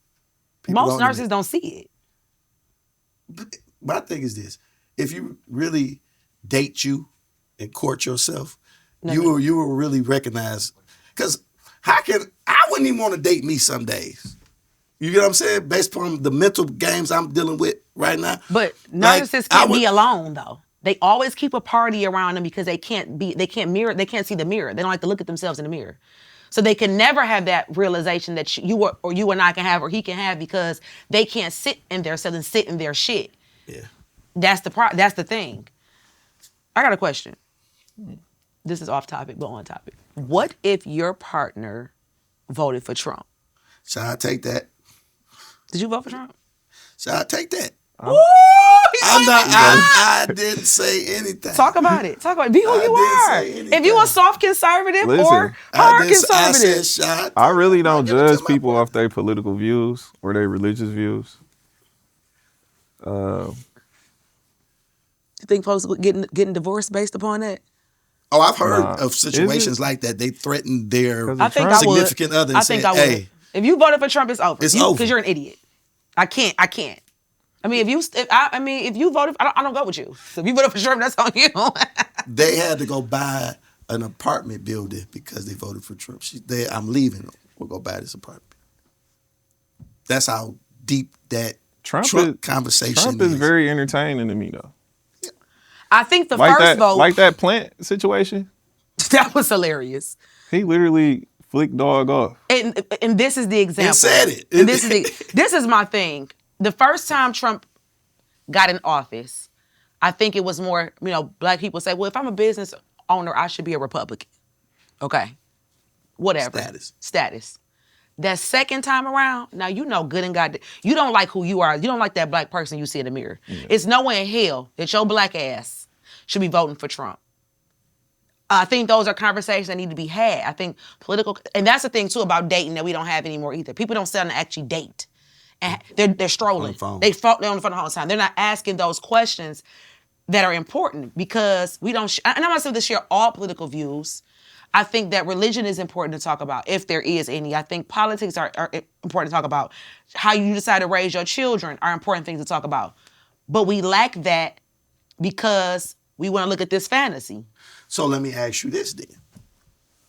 Most narcissists don't see it. My thing is this: if you really date you and court yourself, you will really recognize. Because I wouldn't even want to date me some days. You get what I'm saying? Based upon the mental games I'm dealing with right now. But narcissists can't be alone though. They always keep a party around them because they can't see the mirror. They don't like to look at themselves in the mirror. So they can never have that realization that you and I can have or he can have because they can't sit in their self and sit in their shit. Yeah. That's the thing. I got a question. This is off topic, but on topic. What if your partner voted for Trump? Should I take that? Did you vote for Trump? Should I take that? Ooh, I'm not. I didn't say anything. Talk about it. Be who you are. If you a soft conservative or hard conservative. I said, I really don't judge people off their political views or their religious views. You think folks getting divorced based upon that? Oh, I've heard of situations like that. They threaten their significant other and say, "Hey, if you voted for Trump, it's over. It's over because you're an idiot. I can't. I mean, if you voted, I don't go with you. So if you voted for Trump, that's on you." They had to go buy an apartment building because they voted for Trump. I'm leaving. We'll go buy this apartment. That's how deep that Trump conversation is. Trump is very entertaining to me, though. I think the first vote, like that plant situation, that was hilarious. He literally flicked dog off. And this is the example. He said it. And this is my thing. The first time Trump got in office, I think it was more, black people say, well, if I'm a business owner, I should be a Republican. Okay. Whatever. Status. That second time around, now you know good and God, you don't like who you are. You don't like that black person you see in the mirror. Yeah. It's nowhere in hell that your black ass should be voting for Trump. I think those are conversations that need to be had. I think and that's the thing too about dating that we don't have anymore either. People don't sit down and actually date. And they're strolling. They're on the phone the whole time. They're not asking those questions that are important because we don't, and I'm not saying to share all political views. I think that religion is important to talk about, if there is any. I think politics are important to talk about. How you decide to raise your children are important things to talk about. But we lack that because we want to look at this fantasy. So let me ask you this then.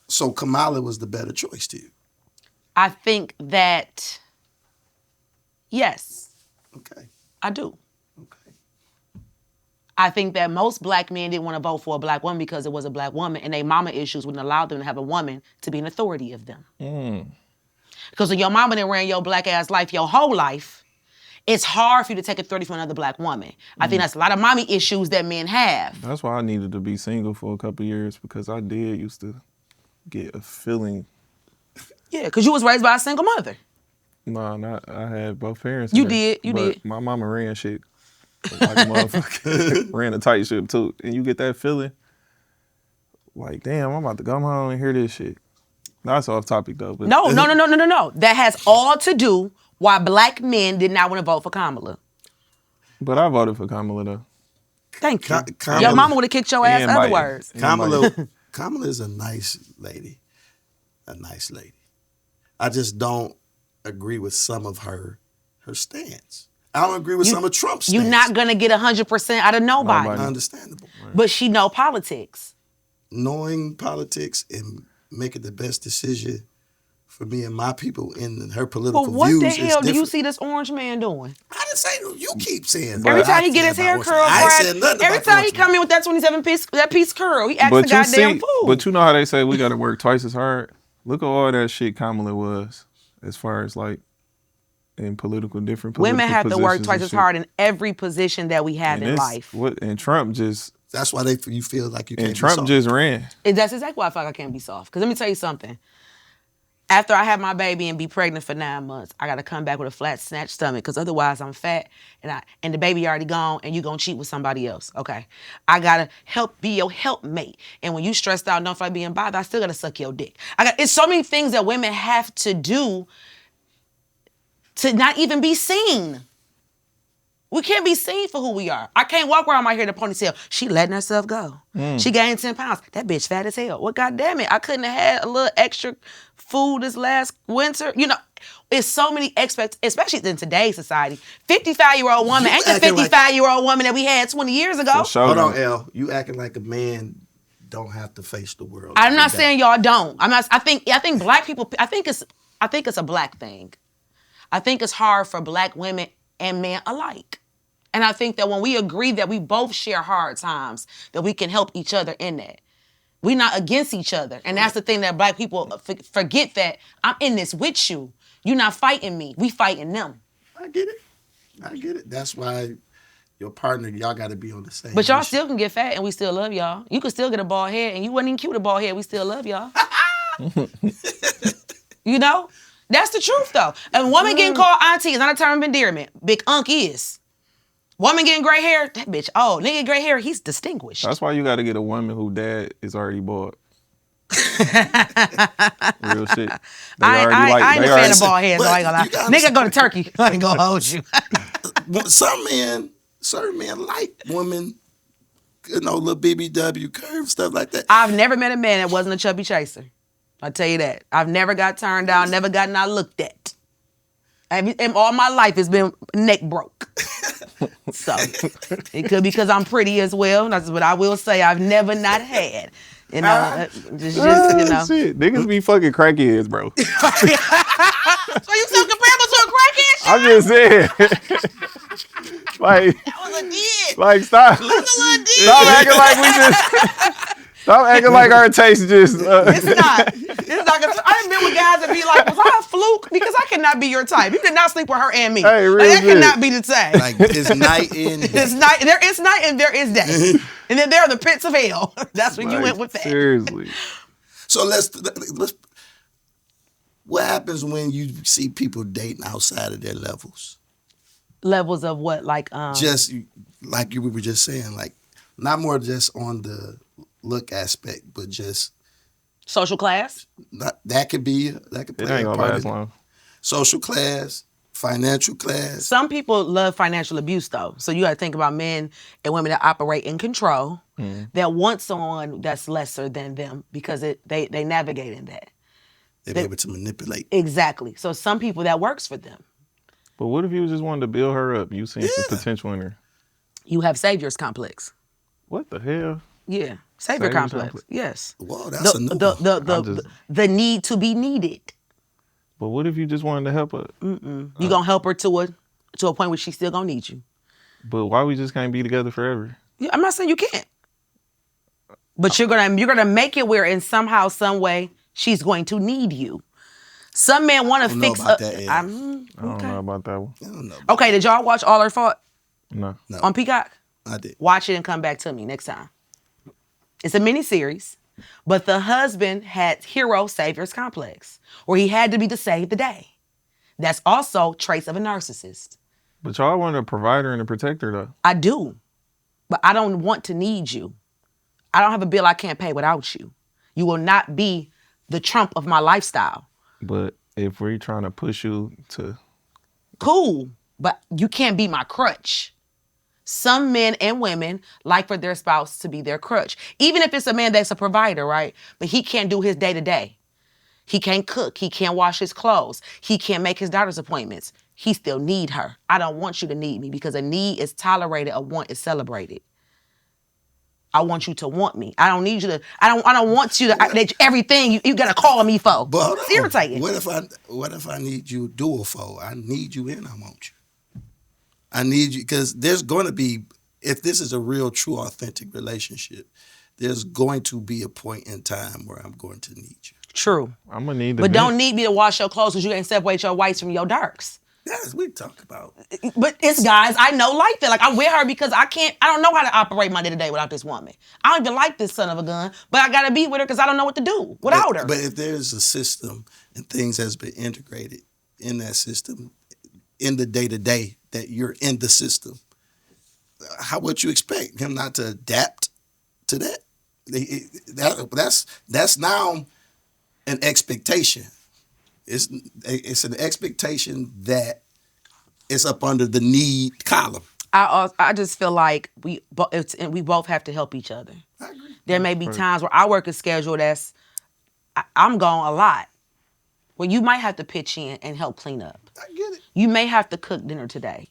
So Kamala was the better choice to you? I think that, yes. Okay. I do. Okay. I think that most black men didn't want to vote for a black woman because it was a black woman, and their mama issues wouldn't allow them to have a woman to be an authority of them. Because when your mama done ran your black ass life your whole life, it's hard for you to take authority from another black woman. I think that's a lot of mommy issues that men have. That's why I needed to be single for a couple of years, because I did used to get a feeling. Yeah, because you was raised by a single mother. No, I had both parents. You did. My mama ran shit. Like a motherfucker. Ran a tight ship too. And you get that feeling like, damn, I'm about to go home and hear this shit. That's off topic though. But No. That has all to do why black men did not want to vote for Kamala. But I voted for Kamala though. Thank you. Your mama would have kicked your ass otherwise. Kamala is a nice lady. A nice lady. I just don't agree with some of her stance. I don't agree with some of Trump's stance. You're not going to get 100% out of nobody. Understandable. Right. But she know politics. Knowing politics and making the best decision for me and my people in her political views is what the hell do you see this orange man doing? I didn't say no. You keep saying. Every time he get his hair curled, I ain't said nothing every time he come in with that 27-piece curl, he acts a goddamn fool. But you know how they say we got to work twice as hard? Look at all that shit Kamala was, as far as like in different political women have to work twice as hard in every position that we have in life. And Trump just... That's why you feel like you can't be soft. And Trump just ran. That's exactly why I feel like I can't be soft. Because let me tell you something. After I have my baby and be pregnant for 9 months, I got to come back with a flat snatch stomach because otherwise I'm fat and the baby already gone and you going to cheat with somebody else. Okay. I got to be your helpmate. And when you stressed out and don't feel like being bothered, I still got to suck your dick. It's so many things that women have to do to not even be seen. We can't be seen for who we are. I can't walk around my hair in a ponytail. She letting herself go. She gained 10 pounds. That bitch fat as hell. Well, goddamn it, I couldn't have had a little extra food this last winter. It's so many especially in today's society. 55-year-old woman ain't the 55-year-old woman that we had 20 years ago. Hold on, Elle. You acting like a man don't have to face the world. I'm not saying y'all don't. I think black people. I think it's a black thing. I think it's hard for black women and men alike. And I think that when we agree that we both share hard times, that we can help each other in that. We're not against each other. And that's the thing that black people forget, that I'm in this with you. You're not fighting me. We fighting them. I get it. That's why your partner, y'all got to be on the same. But y'all mission. still can get fat and we still love y'all. You can still get a bald head and you wasn't even cute a bald head. We still love y'all. You know? That's the truth though. A woman getting called auntie is not a term of endearment. Big unk is. Woman getting gray hair, that bitch, oh, nigga gray hair, he's distinguished. That's why you got to get a woman who dad is already bald. Real shit. I ain't a fan of bald heads, so But I ain't gonna lie. you gotta Nigga go to Turkey. I ain't gonna hold you. Certain men like women, little BBW curve, stuff like that. I've never met a man that wasn't a chubby chaser. I tell you that. I've never got turned down, never got not looked at. And all my life has been neck broke. So it could be because I'm pretty as well. That's what I will say. I've never not had. You know, just Shit, niggas be fucking crackheads, bro. So you so comparable to a crackhead? I'm just saying. Like, That was a did. like stop. That was a little did. Stop acting like we just. Stop acting like our taste just. It's not. It's not. I've been with guys that be like, was I a fluke? Because I cannot be your type. You did not sleep with her and me. Hey, real that shit. cannot be the same. Like it's night in. It's night. There is night and there is day. And then there are the pits of hell. That's when you Like, went with that. Seriously. So let's. What happens when you see people dating outside of their levels? Levels of what? Like Just like you were just saying, like not more just on the look aspect, but just social class? that could play It ain't a gonna part last in it. long. Social class, financial class. Some people love financial abuse though. So you gotta think about men and women that operate in control that want someone that's lesser than them because they navigate in that. They're able to manipulate. Exactly. So some people that works for them. But what if you just wanted to build her up? You seen some potential in her. You have savior's complex. What the hell? Yeah. Savior Savior's complex. complex. Yes. Whoa, that's a new one. The need to be needed. But what if you just wanted to help her? You gonna help her to a point where she's still gonna need you. But why we just can't be together forever? Yeah, I'm not saying you can't. But you're gonna make it where in somehow, some way, she's going to need you. Some men want to fix about that, Ed. I don't know about that one. I don't know. Okay, did y'all watch All Her Fault No. on Peacock? I did. Watch it and come back to me next time. It's a mini series, but the husband had hero savior's complex, where he had to be to save the day. That's also traits of a narcissist. But y'all want a provider and a protector though. I do, but I don't want to need you. I don't have a bill I can't pay without you. You will not be the trump of my lifestyle. But if we're trying to push you to, Cool, but you can't be my crutch. Some men and women like for their spouse to be their crutch. Even if it's a man that's a provider, right? But he can't do his day-to-day. He can't cook. He can't wash his clothes. He can't make his daughter's appointments. He still need her. I don't want you to need me because a need is tolerated, a want is celebrated. I want you to want me. I don't need you to. I don't want you to. Everything you gotta call me for. But hold It's on. irritating. What if I need you dual for? I need you and I want you. I need you because there's going to be, if this is a real, true, authentic relationship, there's going to be a point in time where I'm going to need you. True. I'm gonna need the But don't vent. need me to wash your clothes because you can't separate your whites from your darks. Yes, we talk about. But it's guys I know like that. Like I'm with her because I don't know how to operate my day-to-day without this woman. I don't even like this son of a gun, but I gotta be with her because I don't know what to do without her. But if there's a system and things has been integrated in that system, in the day-to-day that you're in the system, how would you expect him not to adapt to that? That's now an expectation. It's an expectation that it's up under the need column. I just feel like we both have to help each other. I agree. There may be times where I work a schedule I'm gone a lot, where you might have to pitch in and help clean up. I get it. You may have to cook dinner today.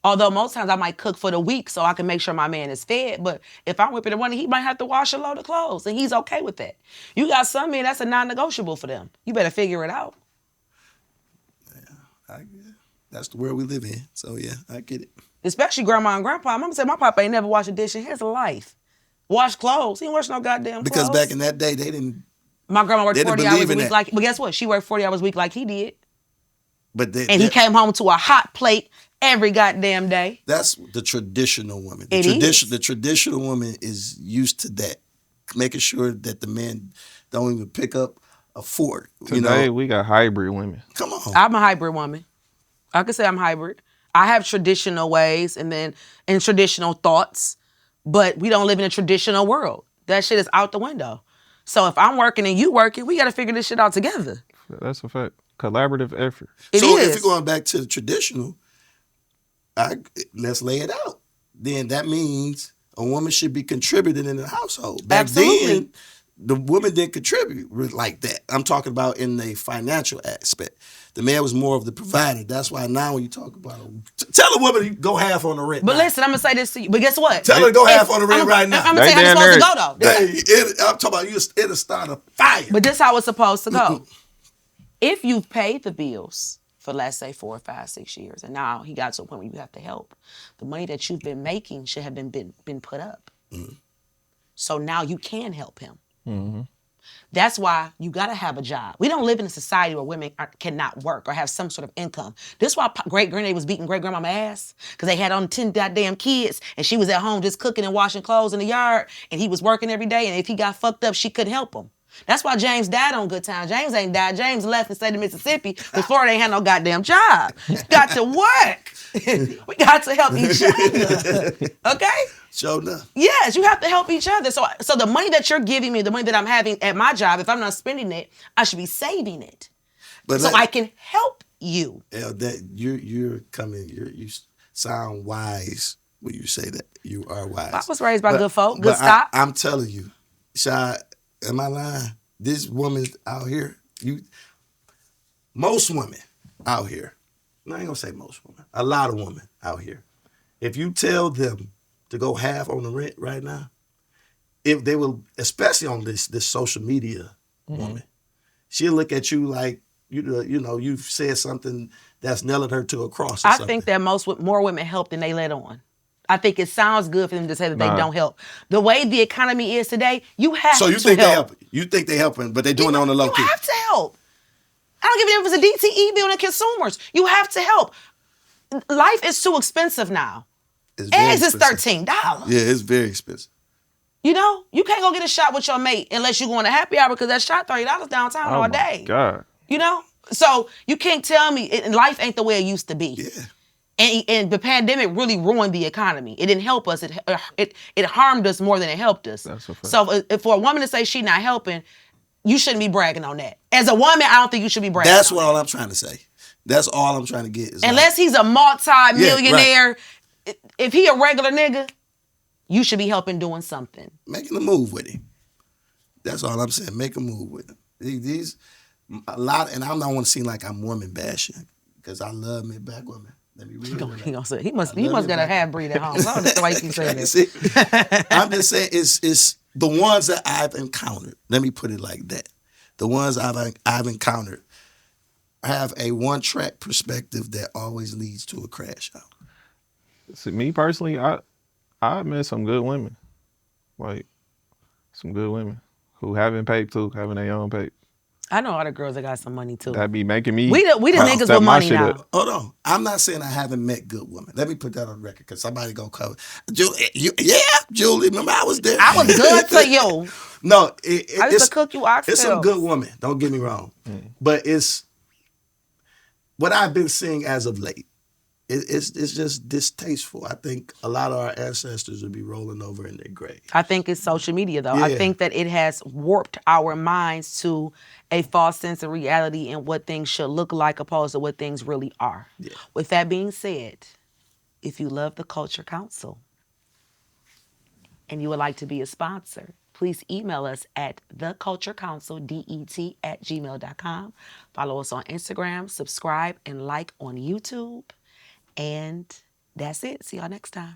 Although most times I might cook for the week so I can make sure my man is fed. But if I'm whipping the money, he might have to wash a load of clothes, and he's okay with that. You got some men, that's a non-negotiable for them. You better figure it out. I get it. That's the world we live in. So yeah, I get it. Especially grandma and grandpa. Mama said my papa ain't never washed a dish in his life. Wash clothes. He ain't wash no goddamn Because clothes. back in that day, they didn't. My grandma worked They didn't 40 hours believe a in week that. but guess what? She worked 40 hours a week like he did. But they, And he came home to a hot plate every goddamn day. That's the traditional woman. The traditional woman is used to that, making sure that the men don't even pick up a fork. Today we got hybrid women. Come on. I'm a hybrid woman. I could say I'm hybrid. I have traditional ways and traditional thoughts, but we don't live in a traditional world. That shit is out the window. So if I'm working and you working, we got to figure this shit out together. That's a fact. Collaborative effort. If you're going back to the traditional, let's lay it out. Then that means a woman should be contributing in the household. Back then, the woman didn't contribute like that. I'm talking about in the financial aspect. The man was more of the provider. That's why now when you talk about tell a woman to go half on the rent. But listen, I'm gonna say this to you. But guess what? Tell her to go half on the rent right now. I'm gonna tell you how it's supposed to go though. I'm talking about it'll start a fire. But this is how it's supposed to go. If you've paid the bills for, let's say, 4, 5, 6 years, and now he got to a point where you have to help, the money that you've been making should have been put up. Mm-hmm. So now you can help him. Mm-hmm. That's why you got to have a job. We don't live in a society where women cannot work or have some sort of income. This is why great-granddaddy was beating great-grandmama ass, because they had on 10 goddamn kids, and she was at home just cooking and washing clothes in the yard, and he was working every day, and if he got fucked up, she couldn't help him. That's why James died on good time. James ain't died. James left and stayed in Mississippi because Florida ain't had no goddamn job. Got to work. We got to help each other. Okay? Sure enough. Yes, you have to help each other. So the money that you're giving me, the money that I'm having at my job, if I'm not spending it, I should be saving it. But so I can help you. That you're coming. You sound wise when you say that. You are wise. I was raised by good folk, good stock. I'm telling you, Shad, am I lying? This woman out here, most women out here, I ain't gonna say most women, a lot of women out here, if you tell them to go half on the rent right now, if they will, especially on this social media woman, she'll look at you like, you've said something that's nailing her to a cross or something. I think that more women help than they let on. I think it sounds good for them to say that they don't help. The way the economy is today, you have to help. So you think they help? You think they helping, but they're doing it on the low key. You have to help. I don't give a damn if it's a DTE bill to consumers. You have to help. Life is too expensive now. Eggs is $13. Yeah, it's very expensive. You can't go get a shot with your mate unless you go on a happy hour because that shot $30 downtown all day. God. So you can't tell me life ain't the way it used to be. Yeah. And the pandemic really ruined the economy. It didn't help us. It harmed us more than it helped us. That's a fact. So for a woman to say she's not helping, you shouldn't be bragging on that. As a woman, I don't think you should be bragging. That's what all I'm trying to say. That's all I'm trying to get. Unless he's a multi-millionaire, if he a regular nigga, you should be helping doing something. Making a move with him. That's all I'm saying. Make a move with him. A lot, and I don't want to seem like I'm woman bashing because I love me black women. Let me read he must got a half breed at home. I don't understand why you keep saying this. See, I'm just saying it's the ones that I've encountered. Let me put it like that. The ones I've encountered have a one-track perspective that always leads to a crash out. See, me personally, I met some good women, like some good women who haven't paid too, having their own pay. I know other girls that got some money too. That be making me. We the niggas with money now. Hold on, I'm not saying I haven't met good women. Let me put that on record because somebody gonna cover. Julie, Julie. Remember I was there. I was good to you. No, I used to cook you oxtails. It's some good women. Don't get me wrong, but it's what I've been seeing as of late. It's just distasteful. I think a lot of our ancestors would be rolling over in their grave. I think it's social media, though. Yeah. I think that it has warped our minds to a false sense of reality and what things should look like opposed to what things really are. Yeah. With With that being said, if you love the Culture Council and you would like to be a sponsor, please email us at theculturecouncildet@gmail.com. Follow us on Instagram, subscribe, and like on YouTube. And that's it. See y'all next time.